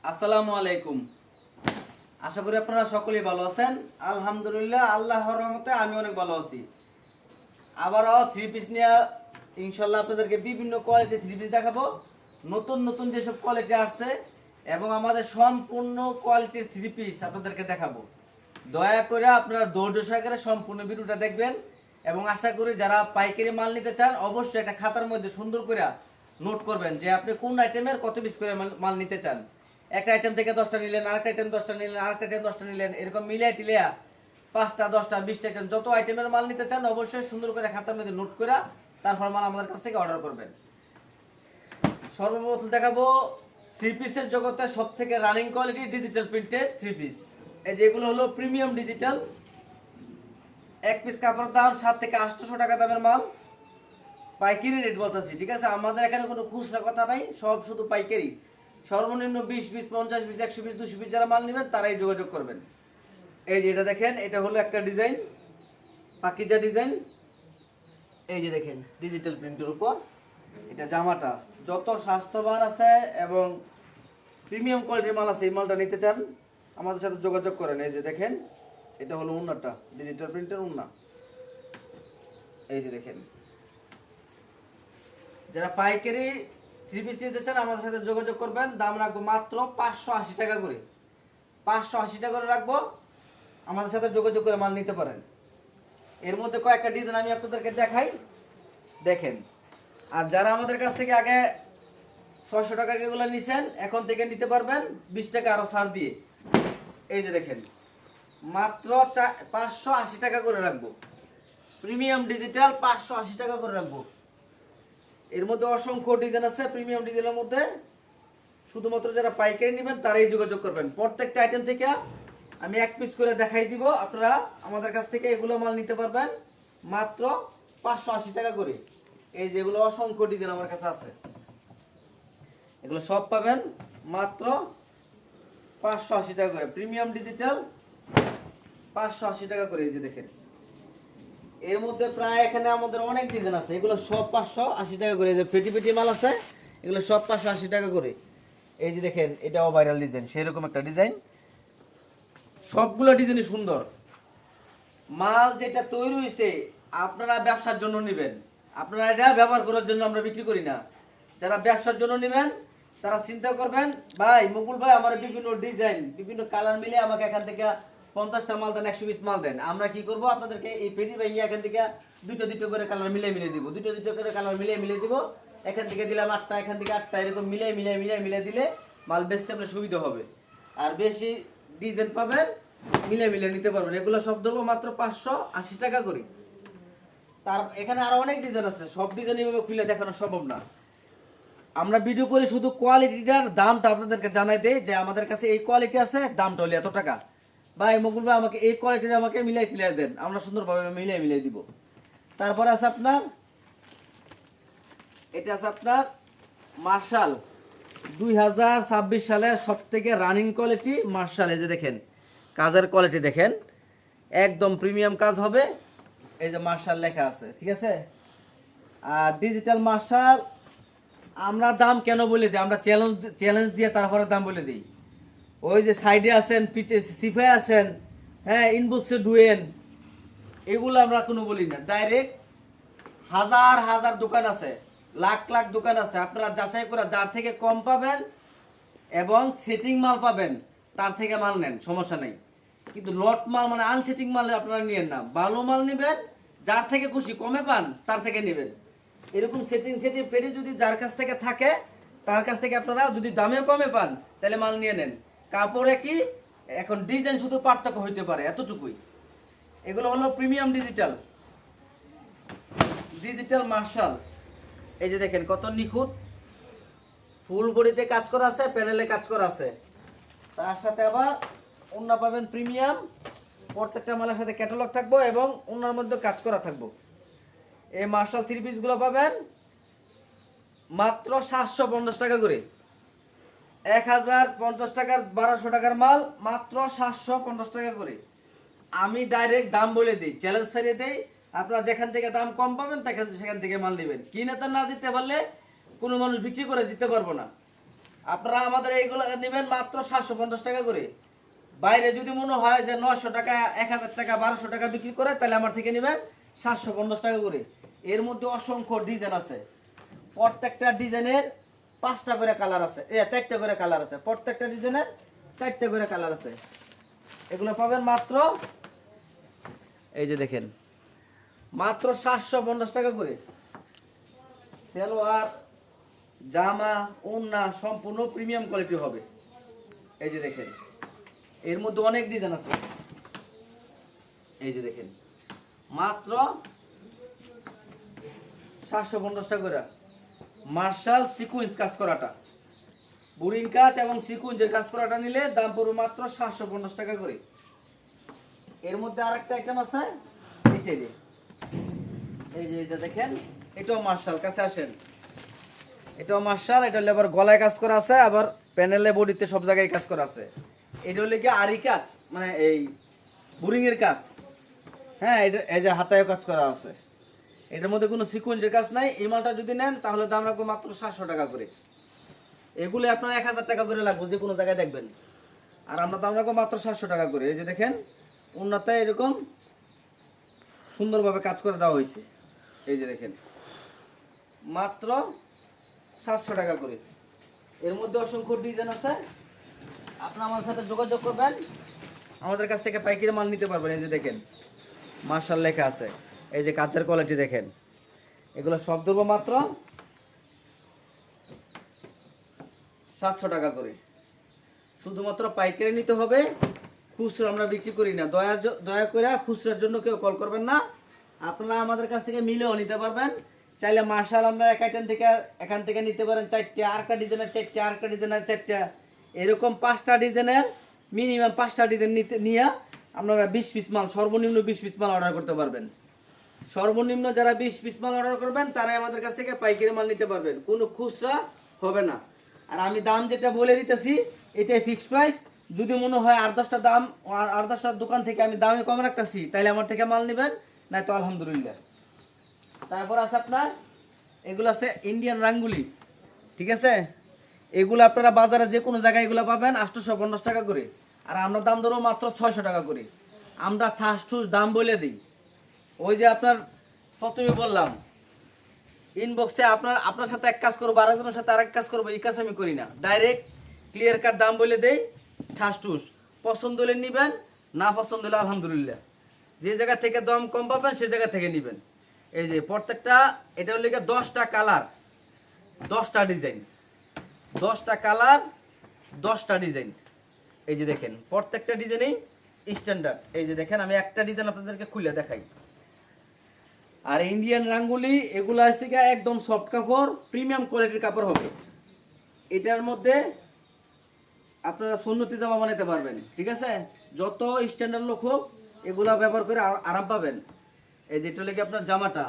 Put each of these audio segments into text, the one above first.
আসসালামু আলাইকুম। আশা করি আপনারা সকলেই ভালো আছেন। আলহামদুলিল্লাহ, আল্লাহর রহমতে আমি অনেক ভালো আছি। আবারও থ্রি পিস নিয়ে ইনশাল্লাহ আপনাদেরকে বিভিন্ন কোয়ালিটি থ্রি পিস দেখাবো। নতুন নতুন যেসব কোয়ালিটি আসছে এবং আমাদের সম্পূর্ণ কোয়ালিটির থ্রি পিস আপনাদেরকে দেখাবো। দয়া করে আপনারা ধৈর্য সহকারে সম্পূর্ণ ভিডিওটা দেখবেন এবং আশা করি যারা পাইকারি মাল নিতে চান অবশ্যই একটা খাতার মধ্যে সুন্দর করে নোট করবেন যে আপনি কোন আইটেমের কত পিস করে মাল নিতে চান। একটা আইটেম থেকে 10টা নিলেন, আরেকটা আইটেম 10টা নিলেন, আরেকটা আইটেম 10টা নিলেন, এরকম মিলিয়ে টিলিয়া 5টা 10টা 20টা আইটেম যত আইটেমের মাল নিতে চান অবশ্যই সুন্দর করে খাতার মধ্যে নোট করে তারপর মাল আমাদের কাছ থেকে অর্ডার করবেন। সর্বপ্রথম দেখাবো থ্রি পিসের জগতে সবথেকে running quality digital printed three piece. এই যেগুলো হলো প্রিমিয়াম ডিজিটাল। এক পিস কাপড়ের দাম 7 থেকে 800 টাকা দামের মাল। পাইকারি রেট বলতেছি, ঠিক আছে? আমাদের এখানে কোনো খুচরা কথা নাই, সব শুধু পাইকারি। সর্বনিম্ন 20 পিস 50 পিস 100 পিস 200 পিস যারা মাল নেবেন তারাই যোগাযোগ করবেন। এই যে এটা দেখেন, এটা হলো একটা ডিজাইন, পাকিজা ডিজাইন। এই যে দেখেন ডিজিটাল প্রিন্টের উপর এটা জামাটা যত স্বাস্থ্যবান আছে এবং প্রিমিয়াম কোয়ালিটির মাল আছে, এই মালটা নিতে চান আমাদের সাথে যোগাযোগ করেন। এই যে দেখেন এটা হলো উন্নাটা, ডিজিটাল প্রিন্টের উন্না। এই যে দেখেন, যারা পাইকারি থ্রি পিস নিতে চান আমাদের সাথে যোগাযোগ করবেন। দাম রাখবো মাত্র 580 টাকা করে। 580 টাকা করে রাখবো, আমাদের সাথে যোগাযোগ করে মাল নিতে পারেন। এর মধ্যে কয়েকটা ডিজাইন আমি আপনাদেরকে দেখাই, দেখেন। আর যারা আমাদের কাছ থেকে আগে 600 টাকা এগুলো নিছেন এখন থেকে নিতে পারবেন 20 টাকা আরো ছাড় দিয়ে। এই যে দেখেন মাত্র 580 টাকা করে রাখবো। প্রিমিয়াম ডিজিটাল 580 টাকা করে রাখবো। এর মধ্যে অসংখ্য ডিজাইন আছে প্রিমিয়াম ডিজাইনের মধ্যে। শুধুমাত্র যারা পাইকারি নেবেন তারাই যোগাযোগ করবেন। প্রত্যেকটা আইটেম থেকে আমি এক পিস করে দেখাই দিব, আপনারা আমাদের কাছ থেকে এগুলো মাল নিতে পারবেন মাত্র 580 টাকা করে। এই যেগুলো অসংখ্য ডিজাইন আমার কাছে আছে, এগুলো সব পাবেন মাত্র 580 টাকা করে। প্রিমিয়াম ডিজিটাল 580 টাকা করে। এই যে দেখেন এর মধ্যে প্রায় এখানে আমাদের অনেক ডিজাইন আছে, এগুলো সব 580 টাকা করে। যে পেটি পেটি মাল আছে এগুলো সব 580 টাকা করে। এই যে দেখেন এটাও ভাইরাল ডিজাইন, সেরকম একটা ডিজাইন। সবগুলো ডিজাইনই সুন্দর। মাল যেটা তৈরি হয়েছে আপনারা ব্যবসার জন্য নেবেন, আপনারা এটা ব্যবহার করার জন্য আমরা বিক্রি করি না। যারা ব্যবসার জন্য নেবেন তারা চিন্তা করবেন, ভাই মুকুল ভাই আমার বিভিন্ন ডিজাইন বিভিন্ন কালার মিলে আমাকে এখান থেকে 50টা মাল দেন, 100 পিস মাল দেন। আমরা কি করব, আপনাদেরকে এই পেটি ভেঙে এখান থেকে দুটো দুটো করে কালার মিলিয়ে দিব, দুটো দুটো করে কালার মিলিয়ে দিব। এখান থেকে দিলাম 8টা, এখান থেকে 8টা, এরকম মিলিয়ে দিলে মাল বেচতে আপনার সুবিধা হবে। আর বেশি ডিজাইন পাবেন মিলিয়ে নিতে পারবেন। এগুলো সব ধরবো মাত্র 580 টাকা করে। তার এখানে আরো অনেক ডিজাইন আছে, সব ডিজাইন এইভাবে খুলে দেখানো সম্ভব না। আমরা ভিডিও করে শুধু কোয়ালিটিটার দামটা আপনাদেরকে জানাই দেই যে আমাদের কাছে এই কোয়ালিটি আছে, দামটা হলো এত টাকা। ভাই মুকুল ভাই আমাকে এই কোয়ালিটিটা আমাকে মিলাই ক্লিয়ার দেন, আমরা সুন্দরভাবে মিলিয়ে দিব। তারপরে আছে আপনার এটা আছে আপনার মার্শাল 2026 সালের সবথেকে রানিং কোয়ালিটি মার্শাল। এই যে দেখেন কাজের কোয়ালিটি দেখেন, একদম প্রিমিয়াম কাজ হবে। এই যে মার্শাল লেখা আছে, ঠিক আছে? আর ডিজিটাল মার্শাল আমরা দাম কেন বলে দিই, আমরা চ্যালেঞ্জ দিয়ে তারপরে দাম বলে দিই। ওই যে সাইডে আছেন, পিছে সিফে আছেন, হ্যাঁ ইনবক্সে ডুয়েন, এগুলো আমরা কোনো বলি না। ডাইরেক্ট হাজার হাজার দোকান আছে, লাখ লাখ দোকান আছে, আপনারা যাচাই করে যার থেকে কম পাবেন এবং সেটিং মাল পাবেন তার থেকে মাল নেন, সমস্যা নেই। কিন্তু লট মাল মানে আনসেটিং মাল আপনারা নিয়েন না। ভালো মাল নেবেন, যার থেকে খুশি কমে পান তার থেকে নেবেন। এরকম সেটিং পেটে যদি যার কাছ থেকে থাকে তার কাছ থেকে আপনারা যদি দামে কমে পান তাহলে মাল নিয়ে নেন। কাপড়ে কি এখন ডিজাইন শুধু পার্থক্য হইতে পারে, এতটুকুই। এগুলো হলো প্রিমিয়াম ডিজিটাল মার্শাল। এই যে দেখেন কত নিখুঁত, ফুল বডিতে কাজ করা আছে, প্যানেলে কাজ করা আছে। তার সাথে আবার ওন্না পাবেন প্রিমিয়াম, প্রত্যেকটা মালের সাথে ক্যাটালগ থাকবো এবং ওন্নার মধ্যে কাজ করা থাকবো। এই মার্শাল থ্রি পিস গুলো পাবেন মাত্র 750 টাকা করে। 1050 টাকার 1200 টাকার মাল মাত্র 750 টাকা করে। আমি ডাইরেক্ট দাম বলে দিই, চ্যালেঞ্জ ছাড়িয়ে দেই। আপনারা যেখান থেকে দাম কম পাবেন সেখান থেকে মাল নেবেন। কিনে তা না দিতে পারলে কোনো মানুষ বিক্রি করে দিতে পারবো না। আপনারা আমাদের এইগুলো নেবেন মাত্র 750 টাকা করে। বাইরে যদি মনে হয় যে 900 টাকা 1000 টাকা 1200 টাকা বিক্রি করে, তাহলে আমার থেকে নেবেন 750 টাকা করে। এর মধ্যে অসংখ্য ডিজাইন আছে, প্রত্যেকটা ডিজাইনের 5টা করে কালার আছে, 4টা করে কালার আছে, প্রত্যেকটা ডিজাইনের 4টা করে কালার আছে। এগুলো পাবেন মাত্র, এই যে দেখেন, মাত্র 750 টাকা করে। সালোয়ার, জামা, ওড়না সম্পূর্ণ প্রিমিয়াম কোয়ালিটি হবে। এই যে দেখেন, এর মধ্যে অনেক ডিজাইন আছে। এই যে দেখেন, মাত্র 750 টাকা করে। মার্শাল সিকুয়েন্স কাজ করাটা, বুরিং কাজ এবং সিকুয়েন্সের কাজ করাটা নিলে দাম পড়বে মাত্র 750 টাকা করে। এর মধ্যে আরেকটা আইটেম আছে নিচে, এই যে এটা দেখেন, এটাও মার্শাল, কাছে আসেন, এটাও মার্শাল। এটা হলে আবার গলায় কাজ করা আছে, আবার প্যানেলে বডিতে সব জায়গায় কাজ করা আছে। এটা হলে কি আরি কাজ, মানে এই বুরিং এর কাজ। হ্যাঁ, এটা এই যে হাতায় কাজ করা আছে। এটার মধ্যে কোনো সিকুয়েন্সের কাজ নাই। এই মালটা যদি নেন তাহলে দাম রাখবো মাত্র 700 টাকা করে। এগুলো আপনার 1000 টাকা করে লাগবে যে কোনো জায়গায় দেখবেন, আর আমরা দাম রাখবো মাত্র 700 টাকা করে। এই যে দেখেন, উন্নত এরকম সুন্দরভাবে কাজ করে দেওয়া হয়েছে। এই যে দেখেন, মাত্র 700 টাকা করে। এর মধ্যে অসংখ্য ডিজাইন আছে। আপনারা আমার সাথে যোগাযোগ করবেন, আমাদের কাছ থেকে পাইকারি মাল নিতে পারবেন। এই যে দেখেন, মার্শাল লেখা আছে। এই যে কাচের কোয়ালিটি দেখেন, এগুলো সব ধরবো মাত্র 700 টাকা করে। শুধুমাত্র পাইকারি নিতে হবে, খুচরা আমরা বিক্রি করি না। দয়া করে খুচরার জন্য কেউ কল করবেন না। আপনারা আমাদের কাছ থেকে মিলেও নিতে পারবেন। চাইলে মার্শাল আমরা এখান থেকে নিতে পারেন 4টা, আরেকটা ডিজাইনের 4টা, আরেকটা ডিজাইনের 4টা, এরকম 5টা ডিজাইনের, মিনিমাম 5টা ডিজাইন নিয়ে আপনারা 20 পিস মাল, সর্বনিম্ন 20 পিস মাল অর্ডার করতে পারবেন। সর্বনিম্ন যারা 20 পিস মাল অর্ডার করবেন তারাই আমাদের কাছ থেকে পাইকারি মাল নিতে পারবেন, কোনো খুচরা হবে না। আর আমি দাম যেটা বলে দিতেছি এটাই ফিক্সড প্রাইস। যদি মনে হয় 8-10টা দাম, 8-10টা দোকান থেকে আমি দামে কম রাখতেছি, তাহলে আমার থেকে মাল নেবেন, না তো আলহামদুলিল্লাহ। তারপর আছে আপনার এগুলো আছে ইন্ডিয়ান রাঙ্গুলি, ঠিক আছে? এগুলো আপনারা বাজারে যে কোনো জায়গায় এগুলো পাবেন 850 টাকা করে, আর আমরা দাম ধরবো মাত্র 600 টাকা করে। আমরা ঠাস দাম বলে দিই। ওই যে আপনার প্রথমে বললাম, ইনবক্সে আপনার সাথে এক কাজ করবো, আরেকজনের সাথে আরেক কাজ করবো, এই কাজ আমি করি না। ডাইরেক্ট ক্লিয়ার কাট দাম বলে দেই, ঠাস পছন্দ হলে নিবেন, না পছন্দ হলে আলহামদুলিল্লাহ। যে জায়গা থেকে দাম কম পাবেন সে জায়গা থেকে নিবেন। এই যে প্রত্যেকটা, এটা হলে 10টা কালার, 10টা ডিজাইন, 10টা কালার, 10টা ডিজাইন। এই যে দেখেন, প্রত্যেকটা ডিজাইনই স্ট্যান্ডার্ড। এই যে দেখেন, আমি একটা ডিজাইন আপনাদেরকে খুলে দেখাই। আর ইন্ডিয়ান রাঙ্গুলি এগুলো আছে একদম সফট কাপড়, প্রিমিয়াম কোয়ালিটির কাপড় হবে। এটার মধ্যে আপনারা সুন্নতি জামা বানাতে পারবেন, ঠিক আছে? যত স্ট্যান্ডার্ড লোক হোক এগুলা ব্যবহার করে আরাম পাবেন। এই যেটা লেগে আপনার জামাটা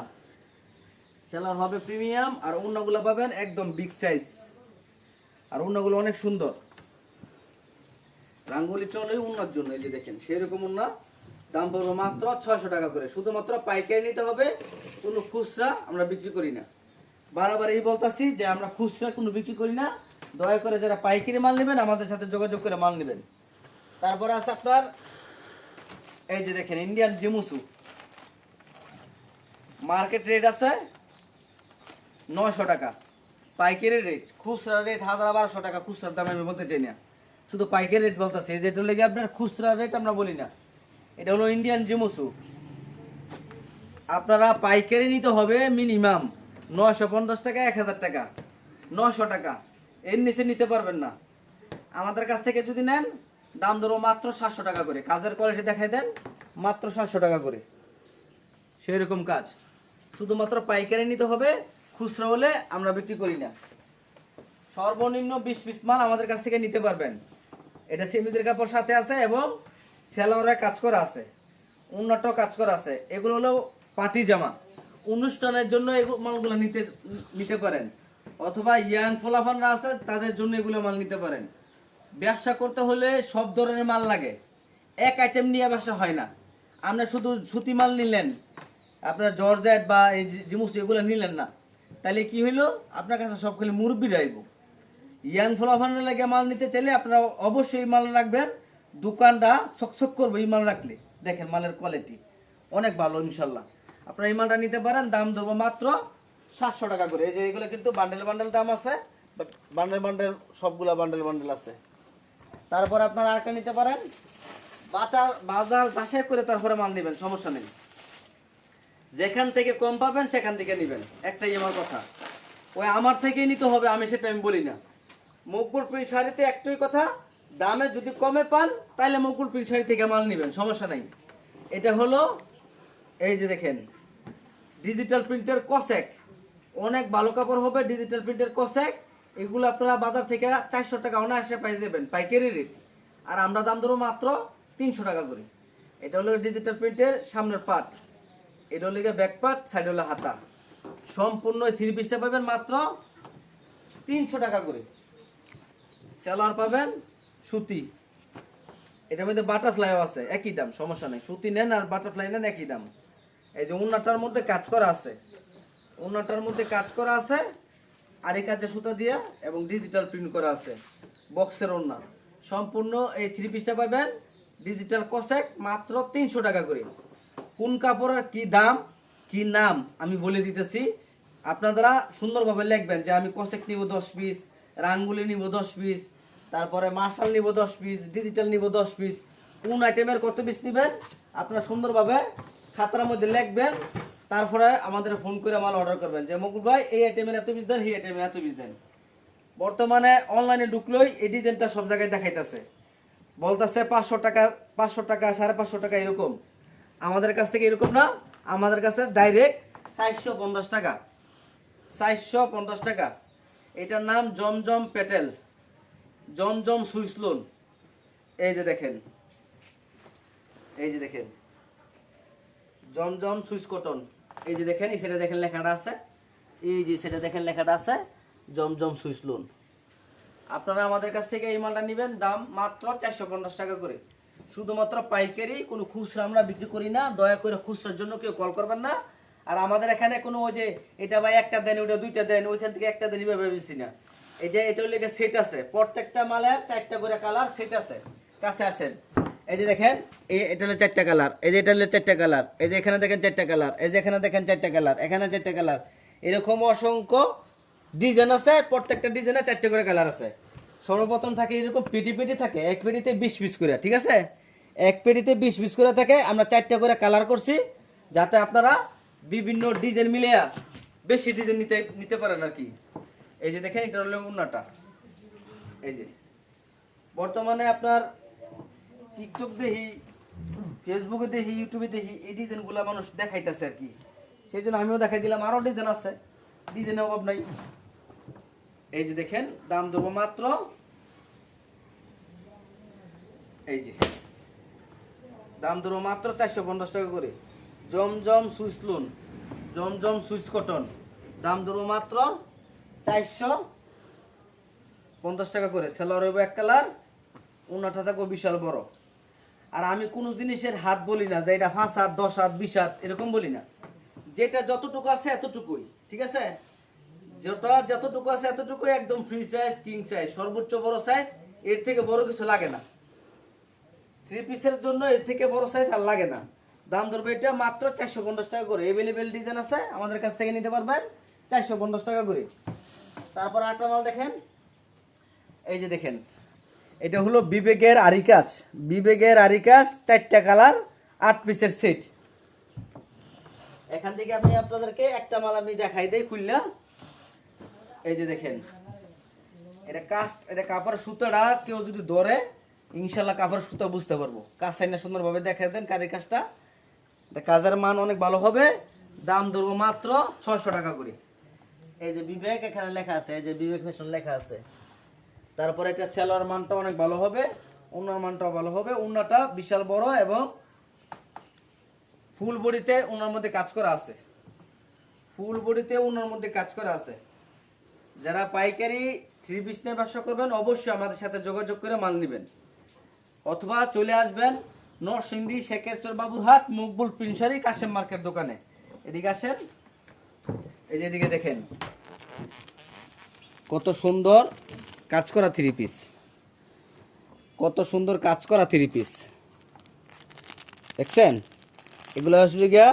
সেলার হবে প্রিমিয়াম, আর ওড়নাগুলো পাবেন একদম বিগ সাইজ, আর ওড়নাগুলো অনেক সুন্দর। রাঙ্গুলি চলে ওড়নার জন্য। এই যে দেখেন, সেরকম ওড়না, দাম পড়বে মাত্র 600 টাকা করে। শুধুমাত্র পাইকারি নিতে হবে, কোনো খুচরা আমরা বিক্রি করি না। বারবার এই বলতাছি যে আমরা খুচরা কোনো বিক্রি করি না। দয়া করে যারা পাইকারি মাল নেবেন আমাদের সাথে যোগাযোগ করে মাল নেবেন। তারপরে আছে আপনার এই যে দেখেন, ইন্ডিয়ান জিমুসু, মার্কেট রেট আছে 900 টাকা পাইকারি রেট, খুচরা রেট 1000-1200 টাকা। খুচরার দাম আমি বলতে চাই না, শুধু পাইকারি রেট বলতেছি। যেটা লেগে আপনার খুচরা রেট আমরা বলি না। এটা হলো ইন্ডিয়ান জিমুসু। আপনারা পাইকারি নিতে হবে মিনিমাম 950 টাকা, 1000 টাকা, 900 টাকা, এর নিচে নিতে পারবেন না। আমাদের কাছ থেকে যদি নেন দাম ধরো মাত্র 700 টাকা করে। কাজের কোয়ালিটি দেখাই দেন, মাত্র 700 টাকা করে, সেরকম কাজ। শুধুমাত্র পাইকারি নিতে হবে, খুচরা হলে আমরা বিক্রি করি না। সর্বনিম্ন 20 পিস মাল আমাদের কাছ থেকে নিতে পারবেন। এটা সেমিজের কাপড় সাথে আছে এবং সেলোয়ারে কাজ করা আছে, উন্নত কাজ করা আছে। এগুলো হলো পার্টি জামা, অনুষ্ঠানের জন্য এগুলো মালগুলো নিতে পারেন, অথবা ইয়াং ফোলাফানরা আছে তাদের জন্য এগুলো মাল নিতে পারেন। ব্যবসা করতে হলে সব ধরনের মাল লাগে, এক আইটেম নিয়ে ব্যবসা হয় না। আপনার শুধু সুতি মাল নিলেন, আপনার জর্জেট বা এই জিমুস এগুলো নিলেন না, তাহলে কি হইলো, আপনার কাছে সব খালি মুরব্বি রাইব। ইয়াং ফলাফানের লাগে মাল নিতে চাইলে আপনারা অবশ্যই মাল রাখবেন, দোকানটা চকচক করবে এই মাল রাখলে। দেখেন মালের কোয়ালিটি অনেক ভালো ইনশাল্লাহ। আপনারা এই মালটা নিতে পারেন, দাম ধরবো মাত্র 700 টাকা করে। এই যে এগুলো কিন্তু বান্ডেল বান্ডেল দাম আছে, বাট বান্ডেল বান্ডেল সবগুলা বান্ডেল বান্ডেল আছে। তারপর আপনারা আরেকটা নিতে পারেন, বাজার যাচাই করে তারপরে মাল নেবেন, সমস্যা নেই। যেখান থেকে কম পাবেন সেখান থেকে নেবেন, একটাই আমার কথা। ওই আমার থেকেই নিতে হবে আমি সেটা আমি বলি না। মকবুল প্রিন্ট শাড়িতে একটাই কথা, দামে যদি কমে পান তাহলে মকবুল প্রিন্ট শাড়ি থেকে মাল নেবেন, সমস্যা নাই। এটা হলো এই যে দেখেন ডিজিটাল প্রিন্টের কসেক, অনেক ভালো কাপড় হবে ডিজিটাল প্রিন্টের কসেক। এগুলো আপনারা বাজার থেকে 400 টাকা অনায়াসে পাই যাবেন পাইকারি রেট, আর আমরা দাম ধরবো মাত্র 300 টাকা করে। এটা হলো ডিজিটাল প্রিন্টের সামনের পার্ট, এটা হলো ব্যাক পার্ট, সাইড হলো হাতা। সম্পূর্ণ 3 পিসটা পাবেন মাত্র 300 টাকা করে। সেলার পাবেন সুতি, এটার মধ্যে বাটারফ্লাইও আছে, একই দাম, সমস্যা নেই। সুতি নেন আর বাটারফ্লাই নেন একই দাম। এই যে ওন্নাটার মধ্যে কাজ করা আছে, ওন্নাটার মধ্যে কাজ করা আছে, আর এই কাজে সুতা দিয়া এবং ডিজিটাল প্রিন্ট করা আছে, বক্সের ওন্না। সম্পূর্ণ এই 3 পিসটা পাবেন ডিজিটাল কসেক মাত্র 300 টাকা করে। কোন কাপড়ের কি দাম কি নাম আমি বলে দিতেছি, আপনারা সুন্দরভাবে লিখবেন যে আমি কসেক নিব 10 পিস, রাঙ্গুলি নিব 10 পিস, তারপরে মার্শাল নিব 10 পিস, ডিজিটাল নিব 10 পিস। কোন আইটেমের কত পিস নেবেন আপনারা সুন্দরভাবে খাতার মধ্যে লিখবেন, তারপরে আমাদের ফোন করে মাল অর্ডার করবেন যে মকুল ভাই এই আইটেমের এত পিস দেন, এই আইটেমের এত পিস দেন। বর্তমানে অনলাইনে ঢুকলেই এই ডিজাইনটা সব জায়গায় দেখাইতেছে, বলতেছে 500 টাকা 550 টাকা এরকম। আমাদের কাছ থেকে এরকম না, আমাদের কাছে ডাইরেক্ট 450 টাকা, 450 টাকা। এটার নাম জমজম পেটেল, জমজম সুইসলোন। এই যে দেখেন, এই যে দেখেন জমজম সুইস কটন। এই যে দেখেন এই সেটা দেখেন লেখাটা আছে, এই যে সেটা দেখেন লেখাটা আছে জমজম সুইসলোন। আপনারা আমাদের কাছ থেকে এই মালটা নেবেন, দাম মাত্র 450 টাকা করে, শুধুমাত্র পাইকারি, কোনো খুচরা আমরা বিক্রি করি না। দয়া করে খুচরার জন্য কেউ কল করবেন না। আর আমাদের এখানে কোনো ওই যে এটা ভাই একটা দেন ওটা দুইটা দেন ওইখান থেকে একটা দেন এইভাবে বেশি না। এই যে এটা হলে সেট আছে, প্রত্যেকটা মালের 4টা করে কালার সেট আছে। কাছে আসেন, এই যে দেখেন এটা হলো 4টা কালার, এই যে এটা হলো 4টা কালার, এই যে এখানে দেখেন 4টা কালার, এই যে এখানে দেখেন 4টা কালার, এখানে 4টা কালার, এরকম অসংখ্য ডিজাইন আছে। প্রত্যেকটা ডিজাইনে 4টা করে কালার আছে। সর্বপ্রথম থাকে এরকম পেটি পেটি থাকে, এক পেটিতে 20 পিস করে, ঠিক আছে, এক পেটিতে 20 পিস করে থাকে। আমরা 4টা করে কালার করছি যাতে আপনারা বিভিন্ন ডিজাইন মিলিয়ে বেশি ডিজাইন নিতে পারেন আর কি। এই যে দেখেন এটা হলো ওন্নাটা। এই যে বর্তমানে আপনার টিকটক দেখি, ফেসবুকে দেখি, ইউটিউবে দেখি এই ডিজাইনগুলো মানুষ দেখাইতেছে আর কি, সেই জন্য আমিও দেখাই দিলাম। আরো ডিজাইন আছে, ডিজাইনের অভাব নাই। এই যে দেখেন দাম দেবো মাত্র, এই যে দাম দেবো মাত্র 450 টাকা করে। জমজম সুইসলুন, জমজম সুইস কটন, দাম দেবো মাত্র 450 টাকা করে। সেলার হইব এক কালার, ওন্নাটা থাকবো বিশাল বড়। আর আমি কোনো জিনিসের হাত বলি না যে এটা 5 হাত 10 হাত 20 হাত এরকম বলি না, যেটা যতটুকু আছে এতটুকুই, ঠিক আছে, যেটা যতটুকু আছে এতটুকুই একদম ফ্রি সাইজ, কিং সাইজ, সর্বোচ্চ বড় সাইজ, এর থেকে বড় কিছু লাগে না। 3 পিসের জন্য এর থেকে বড় সাইজ আর লাগে না। দাম ধরবে এটা মাত্র 450 টাকা করে। अवेलेबल ডিজাইন আছে, আমাদের কাছ থেকে নিতে পারবেন 450 টাকা করে। তারপর আরেকটা মাল দেখেন, এই যে দেখেন এটা হলো বিবেকের আরি কাজ, বিবেকের আরি কাজ, 4টা কালার, 8 পিসের সেট। এখান থেকে আমি আপনাদেরকে একটা মাল আমি দেখাই দেই খুললা। এই যে দেখেন এটা কাস্ট, এটা কাপড় সুতাটা কেউ যদি ধরে ইনশাআল্লাহ কাপড় সুতা বুঝতে পারবো। কাজ চাইনা সুন্দরভাবে দেখাই দেন কারি কাজটা, এটা কাজের মান অনেক ভালো হবে। দাম ধরবো মাত্র 600 টাকা করে। এই যে বিবেক এখানে লেখা আছে, এই যে বিবেক ফ্যাশন লেখা আছে। তারপরে এটা সেলার মানটা অনেক ভালো হবে, ওন্নার মানটাও ভালো হবে। ওন্নাটা বিশাল বড় এবং ফুল বডিতে ওনার মধ্যে কাজ করা আছে, ফুল বডিতে ওনার মধ্যে কাজ করা আছে। যারা পাইকারি 3 পিস নিয়ে ব্যবসা করবেন অবশ্যই আমাদের সাথে যোগাযোগ করে মাল নেবেন, অথবা চলে আসবেন নরসিংদী শেখেরচর বাবুরহাট মকবুল প্রিন্ট শাড়ি কাশেম মার্কেট দোকানে। এদিকে আসেন, এই যে এদিকে দেখেন কত সুন্দর কাজ করা থ্রি পিস, কত সুন্দর কাজ করা থ্রি পিস দেখছেন। এগুলো আসলে গিয়া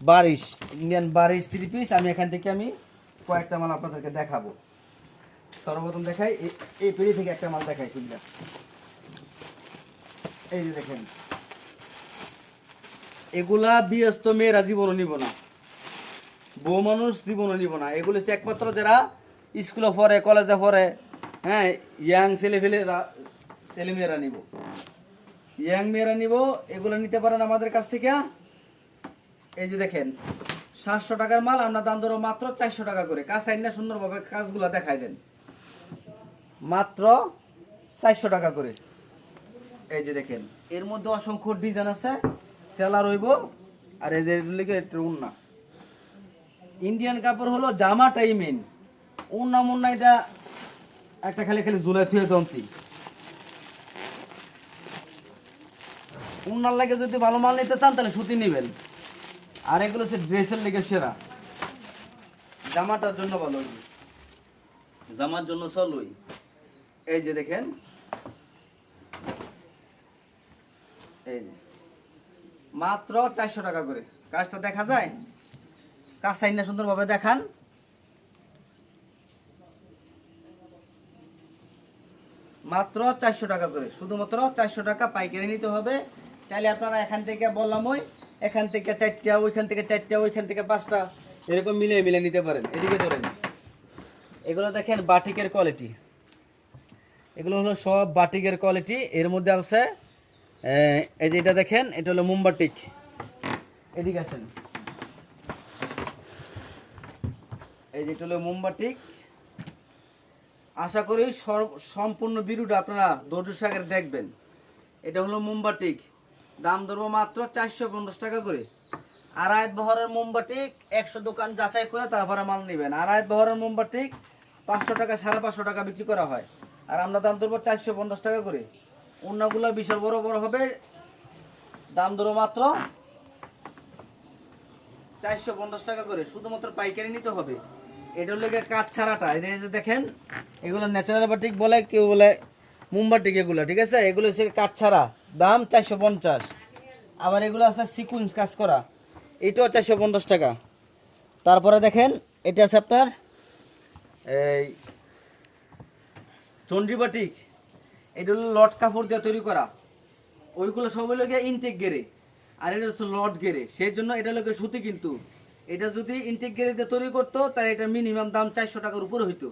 বারিশ, ইন্ডিয়ান বারিশ থ্রি পিস। আমি এখান থেকে আমি কয়েকটা মাল আপনাদেরকে দেখাবো। সর্বপ্রথম দেখাই এই পেড়ি থেকে একটা মাল দেখাই খুললা। এই যে দেখেন, এগুলা বিয়স্ত মেয়েরা জীবনও নিব না, বউ মানুষ জীবনও নিব না। এগুলো হচ্ছে একমাত্র যারা স্কুলে পড়ে, কলেজে পড়ে, হ্যাঁ, ইয়াং ছেলেমেয়েরা নিব, ইয়াং মেয়েরা নিব। এগুলো নিতে পারেন আমাদের কাছ থেকে। এই যে দেখেন 700 টাকার মাল, আমরা দাম ধরো মাত্র 400 টাকা করে। কাজ আইন না সুন্দরভাবে কাজগুলা দেখাই দেন, মাত্র 400 টাকা করে। এই যে দেখেন, এর মধ্যে অসংখ্য ডিজাইন আছে, সেলার হইব। আর এই যে একটু উন্না, ইন্ডিয়ান কাপড় হলো জামাটাই মেন, উন্না মুন্না এটা একটা খালি খালি ঝুলাই থুয়ে দন্তি। উন্নার লাগে যদি ভালো মাল নিতে চান তাহলে সুতি নেবেন। আর এগুলো হচ্ছে ড্রেসের লেগে সেরা, জামাটার জন্য ভালো, জামার জন্য চলুই। এই যে দেখেন, এই যে মাত্র 400 টাকা করে। কাজটা দেখা যায়, কাজ চাই না সুন্দরভাবে দেখান। মাত্র 400 টাকা করে, শুধুমাত্র 400 টাকা পাইকারি নিতে হবে। চাইলে আপনারা এখান থেকে বললাম, ওই এখান থেকে 4টা, ওইখান থেকে 4টা, ওইখান থেকে 5টা, এরকম মিলে মিলে নিতে পারেন। এদিকে ধরেন, এগুলো দেখেন বাটিকের কোয়ালিটি, এগুলো হলো সব বাটিকের কোয়ালিটি। এর মধ্যে আছে এই যে এটা দেখেন, এটা হলো মুম্বাটিক। এদিকে আসেন, এই যে এটা হলো মুম্বাটিক। আশা করি সম্পূর্ণ ভিডিওটা আপনারা ধৈর্য সহকারে দেখবেন। এটা হলো মুম্বাটিক, দাম ধরবো মাত্র 450 টাকা করে। আড়াইত বহরের মোমবাটিক 100 দোকান যাচাই করে তারপরে মাল নেবেন। আড়াইত বহরের মোমবাটিক 500 টাকা, 550 টাকা বিক্রি করা হয়, আর আমরা দাম ধরবো 450 টাকা করে। অন্যগুলো বিশাল বড় বড় হবে, দাম ধরো মাত্র 450 টাকা করে। শুধুমাত্র পাইকারি নিতে হবে। এটার লেগে কাজ ছাড়াটা, এই যে দেখেন, এগুলো ন্যাচারাল বাটিক বলে, কেউ বলে মোমবাটিক, এগুলো ঠিক আছে। এগুলো হচ্ছে কাজ ছাড়া, দাম 450। আবার এগুলো আছে সিকুয়েন্স কাজ করা, এটাও 450 টাকা। তারপরে দেখেন, এটা আছে আপনার এই চন্ডী বাটিক, এটা হলো লট কাপড় দিয়ে তৈরি করা। ওইগুলো সব হলো গিয়ে ইনটেক গেরে, আর এটা হচ্ছে লট গেরে, সেই জন্য এটা হলো সুতি। কিন্তু এটা যদি ইনটেক গেরে দিয়ে তৈরি করতো তাহলে এটা মিনিমাম দাম 400 টাকার উপরে হইতো।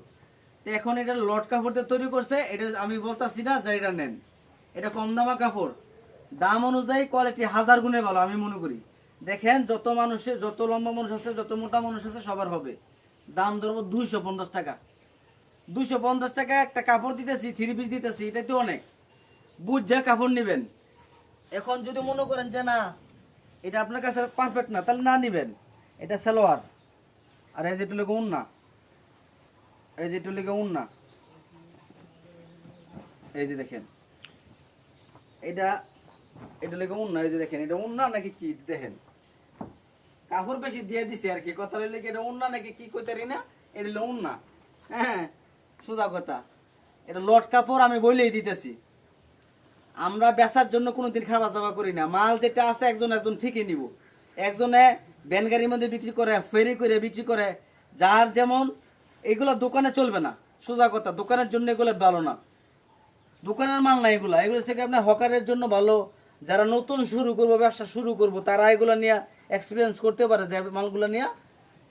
তো এখন এটা লট কাপড় দিয়ে তৈরি করছে, এটা আমি বলতাছি না যে এটা নেন, এটা কম দামা কাপড়, দাম অনুযায়ী কোয়ালিটি 1000 গুণে ভালো আমি মনে করি। দেখেন, যত মানুষের, যত লম্বা মানুষ আছে, যত মোটা মানুষ আছে, সবার হবে। দাম ধরবো 250 টাকা। 250 টাকা একটা কাপড় দিতেছি, 3 পিস দিতেছি, এটা তো অনেক। বুঝে কাপড় নেবেন। এখন যদি মনে করেন যে না, এটা আপনার কাছে পারফেক্ট না, তাহলে না নিবেন। এটা সালোয়ার, আর এই যেটা লেগে উন্না, এই যেটা লেগে উন্না, এই যে দেখেন, এটা এটা লেগে উন্না, এই যে দেখেন, এটা উন্না নাকি কি দেখেন, কাপড় বেশি দিয়ে দিছে আর কি। কথা হইলে এটা উন্না নাকি কি কইতে পারি না, এটা হলো উন্না। হ্যাঁ, সোজা কথা, এটা লট কাপড় আমি বলেই দিতেছি। আমরা বেচার জন্য কোনোদিন খাওয়া দাওয়া করি না। মাল যেটা আছে একজন একজন ঠিকই নিব। একজনে ভ্যান গাড়ির মধ্যে বিক্রি করে, ফেরি করে বিক্রি করে, যার যেমন, এগুলো দোকানে চলবে না। সোজা কথা, দোকানের জন্য এগুলো ভালো না, দোকানের মাল না এগুলা। এগুলো থেকে আপনার হকারের জন্য ভালো। যারা নতুন শুরু করবো, ব্যবসা শুরু করবো, তারা এগুলো নিয়ে এক্সপিরিয়েন্স করতে পারে, যে মালগুলো নিয়ে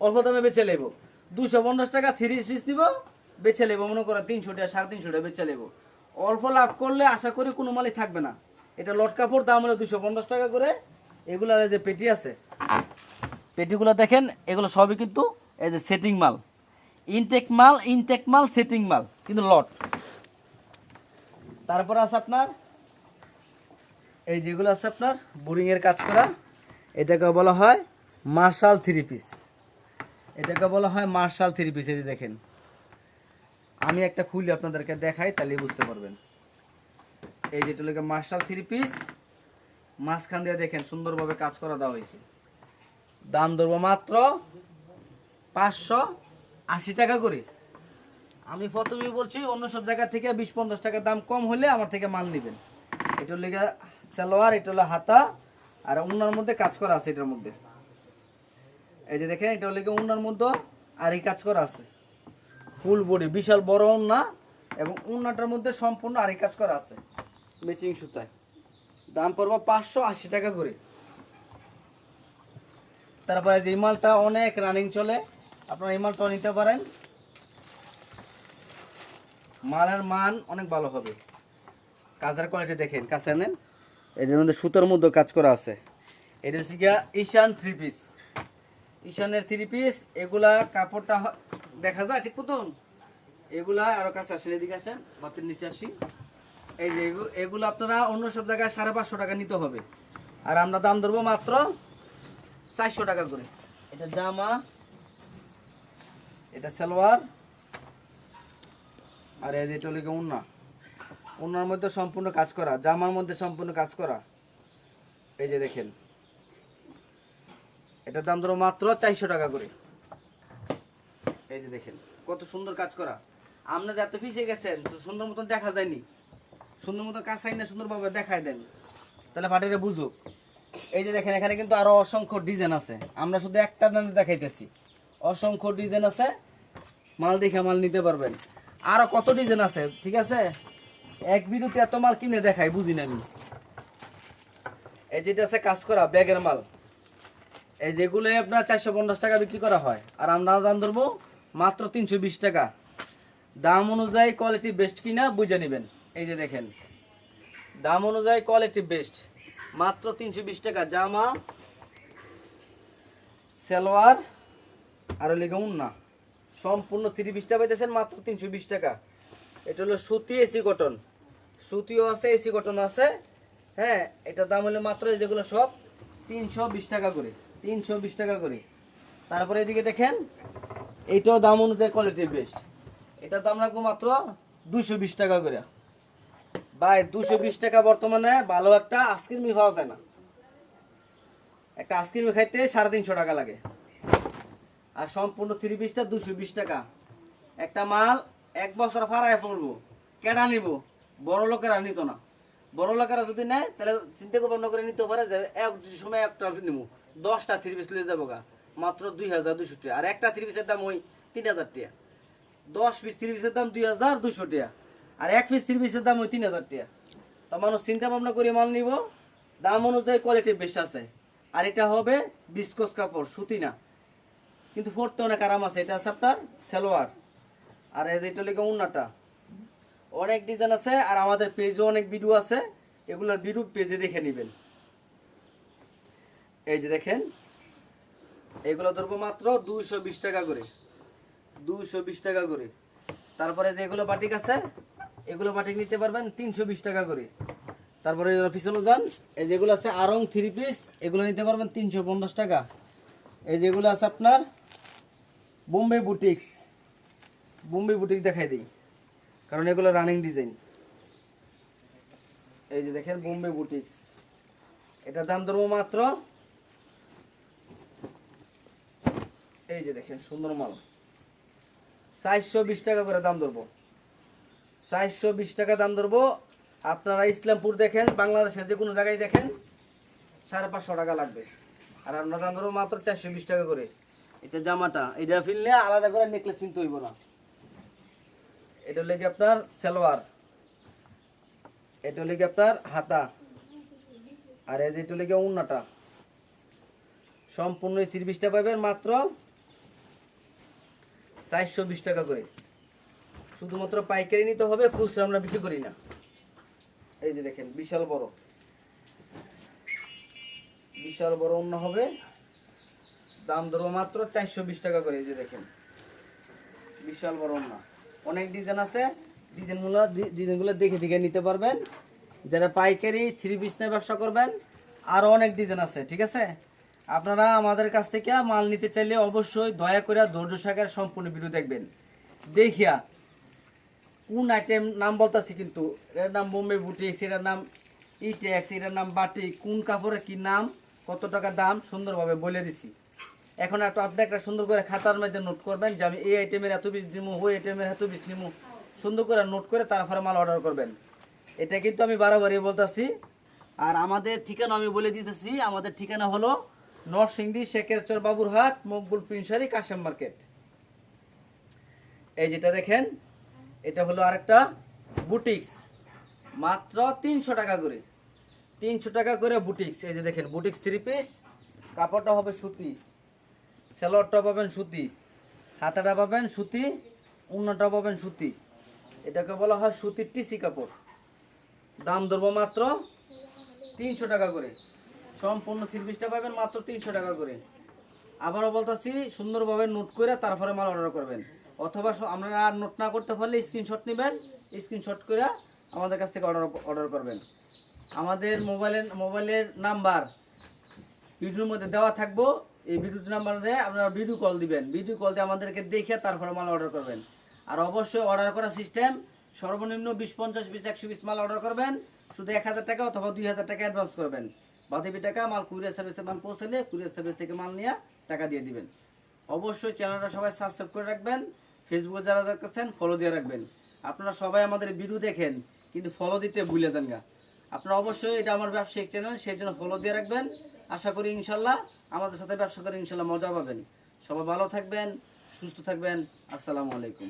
অল্প দামে বেচে নেব। 250 টাকা 3 পিস নিব, বেচে নেব মনে করো 300 টাকা, 350 টাকা বেচে নেব। অল্প লাভ করলে আশা করি কোনো মালই থাকবে না। এটা লট কাপড়, দাম হলো 250 টাকা করে। এগুলার যে পেটি আছে, পেটিগুলো দেখেন, এগুলো সবই কিন্তু এই যে সেটিং মাল, ইনটেক মাল, ইনটেক মাল, সেটিং মাল, কিন্তু লট। তারপর আছে আপনার এই যেগুলো আছে আপনার বোরিং এর কাজ করা, এটাকে বলা হয় মার্শাল 3 পিস। এটাকে বলা হয় মার্শাল 3 পিস। এই যে দেখেন, আমি একটা খুলে আপনাদেরকে দেখাই, তাহলে বুঝতে পারবেন। এই যেটা লোকে মার্শাল 3 পিস, মাঝখান দিয়ে দেখেন সুন্দরভাবে কাজ করা দেওয়া হয়েছে। দাম ধরবো মাত্র 580 টাকা করে। আমি প্রথমেই বলছি অন্য সব জায়গা থেকে 20-50 টাকা দাম কম হলে আমার থেকে মাল নেবেন। এটা হলো সালোয়ার, এটা হলো হাতা, আর উন্নার মধ্যে কাজ করা আছে এটার মধ্যে। এই যে দেখেন এটা হলো উন্নার মধ্যে আর এই কাজ করা আছে, ফুল বডি বিশাল বড় উন্না, এবং উন্নাটার মধ্যে সম্পূর্ণ আরি কাজ করা আছে ম্যাচিং সুতায়। দাম পড়বে 580 টাকা করে। তারপরে যে মালটা অনেক রানিং চলে, আপনারা এই মালটাও নিতে পারেন, মালের মান অনেক ভালো হবে। কাজের কোয়ালিটি দেখেন, কাছে নেন। এটার মধ্যে সুতার মধ্যে কাজ করা আছে। এটা হচ্ছে গিয়া ঈশান 3 পিস, ঈশানের 3 পিস। এগুলা কাপড়টা দেখা যায় ঠিক মতন, এগুলা আরো কাছে আসেন, এদিকে আসেন, বাতের নিচে আসি। এই যে এগুলো আপনারা অন্য সব জায়গায় 550 টাকা নিতে হবে, আর আমরা দাম ধরবো মাত্র 400 টাকা করে। এটা জামা, এটা সালোয়ার, আর এই যে এটা হলো উন্না। উন্নার মধ্যে সম্পূর্ণ কাজ করা, জামার মধ্যে সম্পূর্ণ কাজ করা। এই যে দেখেন, এটার দাম ধরো মাত্র 400 টাকা করে। এই যে দেখেন কত সুন্দর কাজ করা। আপনারা এত ফিসে গেছেন তো সুন্দর মতন দেখা যায়নি, সুন্দর মতন কাজ চাই না, সুন্দরভাবে দেখায় দেন, তাহলে ফাটিয়ে বুঝুক। এই যে দেখেন এখানে কিন্তু আরো অসংখ্য ডিজাইন আছে, আমরা শুধু একটা দেখাইতেছি, অসংখ্য ডিজাইন আছে। মাল দেখে মাল নিতে পারবেন, আরো কত ডিজাইন আছে, ঠিক আছে। এক ভিডিওতে এত মাল কিনে দেখাই বুঝি না আমি। এই যেটা আছে কাজ করা ব্যাগের মাল, এই যেগুলো আপনার 450 টাকা বিক্রি করা হয়, আর আমরা দাম ধরবো মাত্র 320 টাকা। দাম অনুযায়ী কোয়ালিটি বেস্ট কিনা বুঝে নেবেন। এই যে দেখেন দাম অনুযায়ী কোয়ালিটি বেস্ট, মাত্র 320 টাকা। জামা, সালোয়ার, আর লেগে উন্না সম্পূর্ণ 3 পিসটা পাইতেছেন মাত্র 320 টাকা। এটা হলো সুতি এসি কটন, সুতিও আছে এসি কটন আছে। হ্যাঁ, এটার দাম হলো মাত্র যেগুলো সব 320 টাকা করে, 320 টাকা করে। তারপরে এদিকে দেখেন এইটাও দাম অনুযায়ী কোয়ালিটি বেস্ট, এটার দাম রাখবো মাত্র 220 টাকা করে। ভাই 220 টাকা বর্তমানে ভালো একটা আইসক্রিম পাওয়া যায় না, একটা আইসক্রিম খাইতে 350 টাকা লাগে, আর সম্পূর্ণ 3 পিসটা 220 টাকা। একটা মাল 1 বছর ফারায় পড়বো, কেডা নিব? বড় লোকেরা নিত না। বড় লোকেরা যদি নেয় তাহলে চিন্তা ভাবনা করে নিতে পারে যে এক সময় একটা নিব, 10টা 3 পিস লিয়ে যাবো গা, মাত্র 2200 টাকা। আর একটা 3 পিসের দাম ওই 3000 টাকা, 10 পিস 3 পিসের দাম 2200 টাকা, আর 1 পিস 3 পিসের দাম ওই 3000 টাকা। তো মানুষ চিন্তা ভাবনা করে মাল নিব, দাম অনুযায়ী কোয়ালিটি বেস্ট আছে। আর এটা হবে বিস্কস কাপড়, সুতি না, কিন্তু পড়তে অনেক আরাম আছে। এটা আছে আপনার সালোয়ার, আর এই যে এটা লেগে উন্নাটা। অনেক ডিজাইন আছে, আর আমাদের পেজও অনেক ভিডিও আছে, এগুলোর ভিডিও পেজে দেখে নেবেন। এই যে দেখেন এগুলো ধরবো মাত্র 220 টাকা করে, 220 টাকা করে। তারপরে যেগুলো বাটিক আছে, এগুলো বাটিক নিতে পারবেন 320 টাকা করে। তারপরে পিছনে যান, এই যেগুলো আছে আরং 3 পিস, এগুলো নিতে পারবেন 350 টাকা। এই যেগুলো আছে আপনার বোম্বে বুটিক্স, বোম্বে বুটিক দেখাই দিই, কারণ এগুলো রানিং ডিজাইন। এই যে দেখেন বোম্বে বুটিক্স, এটার দাম ধরবো মাত্র, এই যে দেখেন সুন্দর মাল, 420 টাকা করে দাম ধরবো, 420 টাকা দাম ধরবো। আপনারা ইসলামপুর দেখেন, বাংলাদেশের যে কোনো জায়গায় দেখেন 550 টাকা লাগবে, আর আমরা দাম ধরবো মাত্র 420 টাকা করে। এটা জামাটা, এটা ফিরলে আলাদা করে নেকলেস কিনতে হইব না। এটা লেগে আপনার সালোয়ার, এটা লেগে আপনার হাতা, আর এই যে এটা লেগে উন্নাটা। সম্পূর্ণ 30টা পাবেন মাত্র 420 টাকা করে। শুধুমাত্র পাইকারি নিতে হবে, খুচরা আমরা বিক্রি করি না। এই যে দেখেন বিশাল বড়, বিশাল বড় উন্না হবে, দাম ধরবো মাত্র 420 টাকা করে। এই যে দেখেন বিশাল বড় উন্না, অনেক ডিজাইন আছে, ডিজাইনগুলো দেখে দেখে নিতে পারবেন। যারা পাইকারি 3 পিস নিয়ে ব্যবসা করবেন, আরো অনেক ডিজাইন আছে, ঠিক আছে। আপনারা আমাদের কাছ থেকে মাল নিতে চাইলে অবশ্যই দয়া করে ধৈর্য সহকারে সম্পূর্ণ ভিডিও দেখবেন, দেখিয়া কোন আইটেম নাম বলতেছি, কিন্তু এর নাম বোম্বে বুটিক্স, এটার নাম ইটেক্স, এটার নাম বাটিক, কোন কাপড়ের কি নাম, কত টাকা দাম সুন্দরভাবে বলে দিছি। এখন আপনি একটা সুন্দর করে খাতার মধ্যে নোট করবেন যে আমি এই আইটেমের এত পিস নিমু, ওই আইটেমের এত পিস নিমু, সুন্দর করে নোট করে তারপরে মাল অর্ডার করবেন। এটা কিন্তু আমি বারবারই বলতেছি। আর আমাদের ঠিকানা আমি বলে দিতেছি, আমাদের ঠিকানা হলো নরসিংদী শেখেরচর বাবুরহাট মকবুল প্রিন্সারি কাশেম মার্কেট। এই যেটা দেখেন এটা হলো আরেকটা বুটিক্স, মাত্র 300 টাকা করে, 300 টাকা করে বুটিক্স। এই যে দেখেন বুটিক্স 3 পিস, কাপড়টা হবে সুতি, সেলোয়ারটা পাবেন সুতি, হাতাটা পাবেন সুতি, উন্নাটা পাবেন সুতি। এটাকে বলা হয় সুতির টিসি কাপড়। দাম ধরবো মাত্র 300 টাকা করে, সম্পূর্ণ 3 পিসটা পাবেন মাত্র 300 টাকা করে। আবারও বলতেছি, সুন্দরভাবে নোট করে তারপরে মাল অর্ডার করবেন, অথবা আপনারা আর নোট না করতে পারলে স্ক্রিনশট নেবেন, স্ক্রিনশট করে আমাদের কাছ থেকে অর্ডার করবেন। আমাদের মোবাইলের নাম্বার ভিডিওর মধ্যে দেওয়া থাকবো, এই ভিডিওর নাম্বারে আপনারা ভিডিও কল দিবেন, ভিডিও কল দিয়ে আমাদেরকে দেখে তারপরে মাল অর্ডার করবেন। আর অবশ্যই অর্ডার করার সিস্টেম সর্বনিম্ন 20-50 পিস 100 পিস মাল অর্ডার করবেন, শুধু 1000 টাকা অথবা 2000 টাকা অ্যাডভান্স করবেন। বাকি টাকা মাল কুরিয়ার সার্ভিসে মাল পৌঁছালে কুরিয়ার সার্ভিস থেকে মাল নিয়ে টাকা দিয়ে দিবেন। অবশ্যই চ্যানেলটা সবাই সাবস্ক্রাইব করে রাখবেন, ফেসবুকে যারা দেখতেছেন ফলো দিয়ে রাখবেন। আপনারা সবাই আমাদের ভিডিও দেখেন কিন্তু ফলো দিতে ভুলে যান না। আপনারা অবশ্যই, এটা আমার ব্যবসায়িক চ্যানেল, সেই জন্য ফলো দিয়ে রাখবেন। আশা করি ইনশাল্লাহ আমাদের সাথে ব্যবসা করে ইনশাল্লাহ মজা পাবেন। সবাই ভালো থাকবেন, সুস্থ থাকবেন। আসসালামু আলাইকুম।